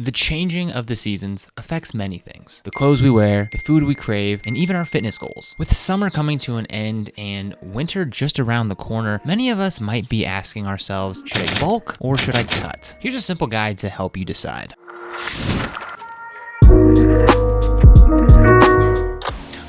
The changing of the seasons affects many things. The clothes we wear, the food we crave, and even our fitness goals. With summer coming to an end and winter just around the corner, many of us might be asking ourselves, should I bulk or should I cut? Here's a simple guide to help you decide.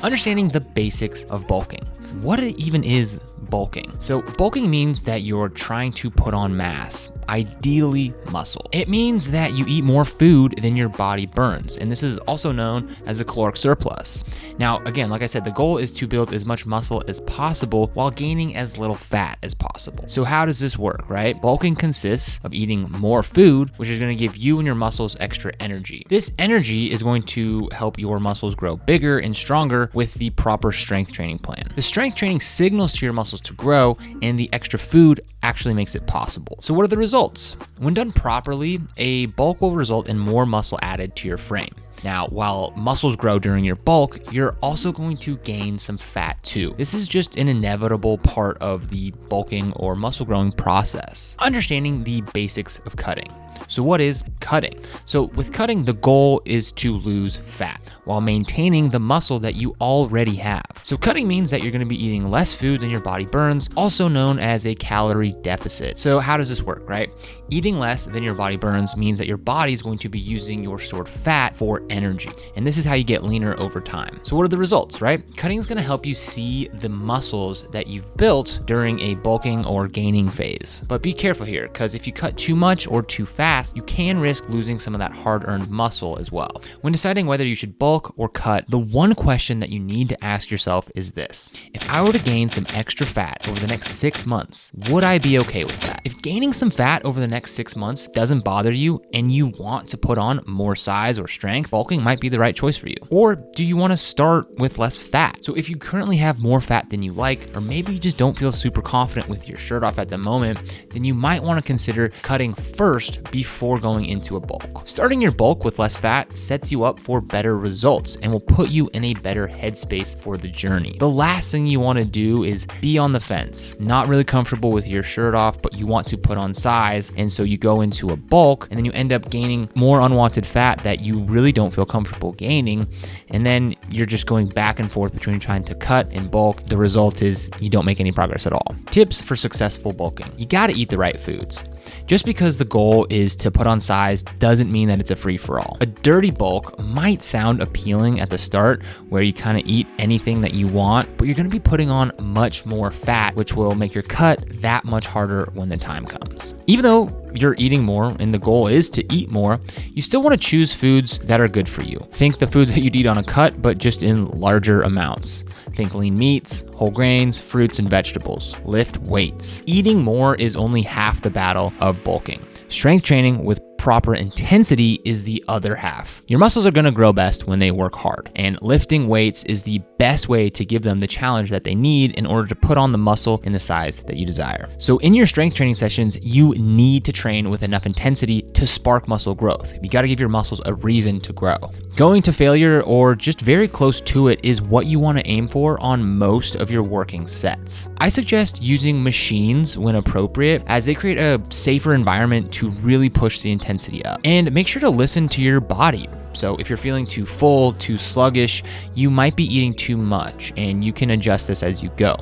Understanding the basics of bulking. What it even is bulking? So bulking means that you're trying to put on mass, ideally muscle. It means that you eat more food than your body burns, and this is also known as a caloric surplus. Now, again, like I said, the goal is to build as much muscle as possible while gaining as little fat as possible. So how does this work, right? Bulking consists of eating more food, which is going to give you and your muscles extra energy. This energy is going to help your muscles grow bigger and stronger with the proper strength training plan. The strength training signals to your muscles to grow, and the extra food actually makes it possible. So what are the results? When done properly, a bulk will result in more muscle added to your frame. Now, while muscles grow during your bulk, you're also going to gain some fat too. This is just an inevitable part of the bulking or muscle growing process. Understanding the basics of cutting. So what is cutting? So with cutting, the goal is to lose fat while maintaining the muscle that you already have. So cutting means that you're going to be eating less food than your body burns, also known as a calorie deficit. So how does this work, right? Eating less than your body burns means that your body is going to be using your stored fat for energy. And this is how you get leaner over time. So what are the results, right? Cutting is going to help you see the muscles that you've built during a bulking or gaining phase. But be careful here, because if you cut too much or too fast, you can risk losing some of that hard-earned muscle as well. When deciding whether you should bulk or cut, the one question that you need to ask yourself is this: if I were to gain some extra fat over the next 6 months, would I be okay with that? If gaining some fat over the next 6 months doesn't bother you and you want to put on more size or strength, bulking might be the right choice for you. Or do you want to start with less fat? So if you currently have more fat than you like, or maybe you just don't feel super confident with your shirt off at the moment, then you might want to consider cutting first before going into a bulk. Starting your bulk with less fat sets you up for better results and will put you in a better headspace for the journey. The last thing you want to do is be on the fence, not really comfortable with your shirt off, but you want to put on size, and so you go into a bulk and then you end up gaining more unwanted fat that you really don't feel comfortable gaining, and then you're just going back and forth between trying to cut and bulk. The result is you don't make any progress at all. Tips for successful bulking. You got to eat the right foods. Just because the goal is to put on size doesn't mean that it's a free-for-all. A dirty bulk might sound appealing at the start, where you kind of eat anything that you want, but you're going to be putting on much more fat, which will make your cut that much harder when the time comes. Even though you're eating more and the goal is to eat more, you still want to choose foods that are good for you. Think the foods that you'd eat on a cut, but just in larger amounts. Think lean meats, whole grains, fruits, and vegetables. Lift weights. Eating more is only half the battle of bulking. Strength training with proper intensity is the other half. Your muscles are going to grow best when they work hard, and lifting weights is the best way to give them the challenge that they need in order to put on the muscle in the size that you desire. So in your strength training sessions, you need to train with enough intensity to spark muscle growth. You got to give your muscles a reason to grow. Going to failure or just very close to it is what you want to aim for on most of your working sets. I suggest using machines when appropriate, as they create a safer environment to really push the intensity up. And make sure to listen to your body. So if you're feeling too full, too sluggish, you might be eating too much, and you can adjust this as you go.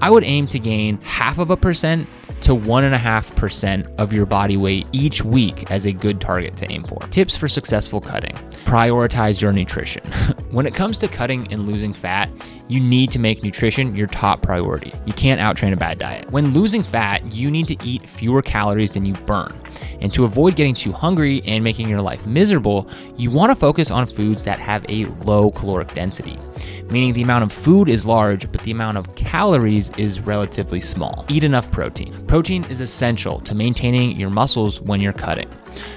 I would aim to gain 0.5% to 1.5% of your body weight each week as a good target to aim for. Tips for successful cutting. Prioritize your nutrition. When it comes to cutting and losing fat, you need to make nutrition your top priority. You can't outtrain a bad diet. When losing fat, you need to eat fewer calories than you burn. And to avoid getting too hungry and making your life miserable, you want to focus on foods that have a low caloric density, meaning the amount of food is large, but the amount of calories is relatively small. Eat enough protein. Protein is essential to maintaining your muscles when you're cutting,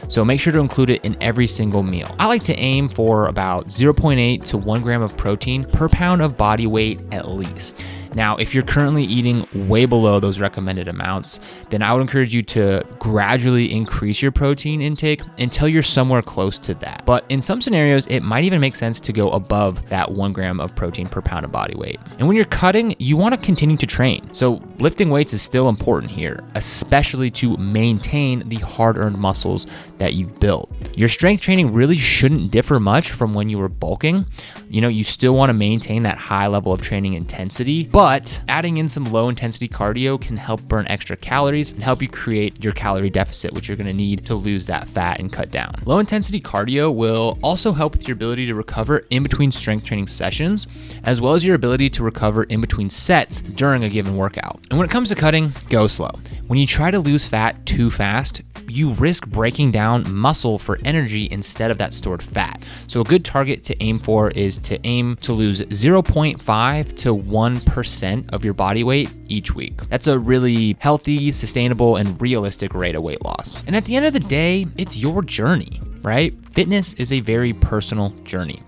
so make sure to include it in every single meal. I like to aim for about 0.8 to 1 gram of protein per pound of body weight at least. Now, if you're currently eating way below those recommended amounts, then I would encourage you to gradually increase your protein intake until you're somewhere close to that. But in some scenarios, it might even make sense to go above that 1 gram of protein per pound of body weight. And when you're cutting, you want to continue to train. So lifting weights is still important here, especially to maintain the hard-earned muscles that you've built. Your strength training really shouldn't differ much from when you were bulking. You still want to maintain that high level of training intensity, but adding in some low intensity cardio can help burn extra calories and help you create your calorie deficit, which you're going to need to lose that fat and cut down. Low intensity cardio will also help with your ability to recover in between strength training sessions, as well as your ability to recover in between sets during a given workout. And when it comes to cutting, go slow. When you try to lose fat too fast, you risk breaking down muscle for energy instead of that stored fat. So a good target to aim for is to aim to lose 0.5 to 1% of your body weight each week. That's a really healthy, sustainable, and realistic rate of weight loss. And at the end of the day, it's your journey, right? Fitness is a very personal journey.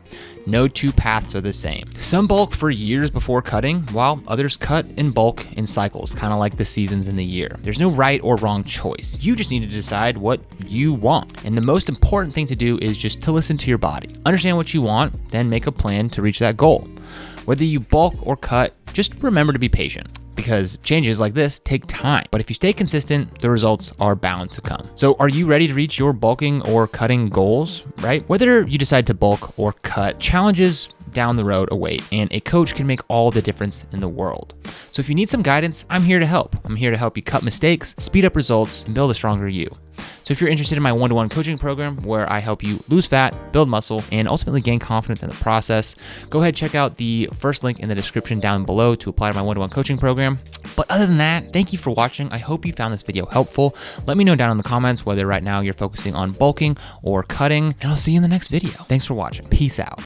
No two paths are the same. Some bulk for years before cutting, while others cut in bulk in cycles, kind of like the seasons in the year. There's no right or wrong choice. You just need to decide what you want. And the most important thing to do is just to listen to your body. Understand what you want, then make a plan to reach that goal. Whether you bulk or cut, just remember to be patient, because changes like this take time. But if you stay consistent, the results are bound to come. So are you ready to reach your bulking or cutting goals, right? Whether you decide to bulk or cut, challenges down the road await, and a coach can make all the difference in the world. So if you need some guidance, I'm here to help. I'm here to help you cut mistakes, speed up results, and build a stronger you. So if you're interested in my one-to-one coaching program where I help you lose fat, build muscle, and ultimately gain confidence in the process, go ahead, check out the first link in the description down below to apply to my one-to-one coaching program. But other than that, thank you for watching. I hope you found this video helpful. Let me know down in the comments whether right now you're focusing on bulking or cutting, and I'll see you in the next video. Thanks for watching. Peace out.